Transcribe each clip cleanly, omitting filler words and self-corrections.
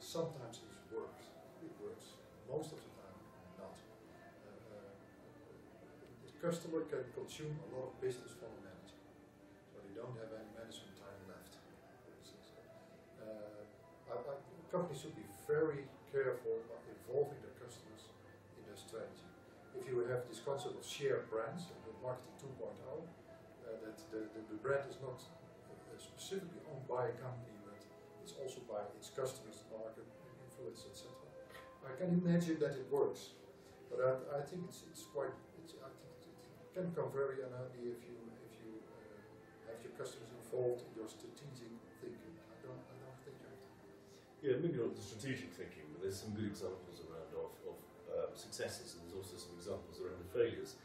sometimes it works. Most of the time, not. The customer can consume a lot of business from a manager, so they don't have any management time left, for instance. Companies should be very careful about involving their customers in their strategy. If you have this concept of shared brands, the marketing 2.0, that the brand is not specifically owned by a company, but it's also by its customers, the market, influence, etc. I can imagine that it works, but I think I think it can become very unhealthy if you have your customers involved in your strategic thinking. I don't think you have to. Yeah, maybe not the strategic thinking, but there's some good examples around of successes, and there's also some examples around the failures.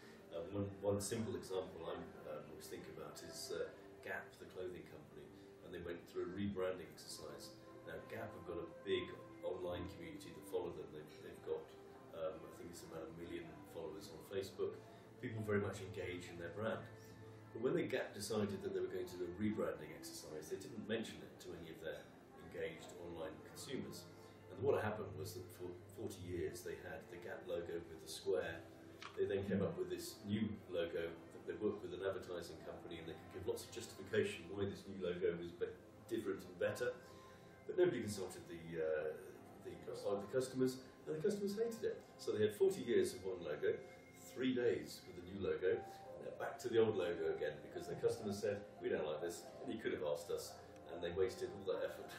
One simple example I always think about is Gap, the clothing company, and they went through a rebranding exercise. Now Gap have got a big online community that follow them. They've got, I think it's about 1 million followers on Facebook. People very much engage in their brand. But when the Gap decided that they were going to do a rebranding exercise, they didn't mention it to any of their engaged online consumers. And what happened was that for 40 years they had the Gap logo with the square. They then came up with this new logo that they worked with an advertising company, and they could give lots of justification why this new logo was different and better. But nobody consulted the customers, and the customers hated it. So they had 40 years of one logo, 3 days with the new logo, and they're back to the old logo again because their customers said, we don't like this, and you could have asked us, and they wasted all that effort.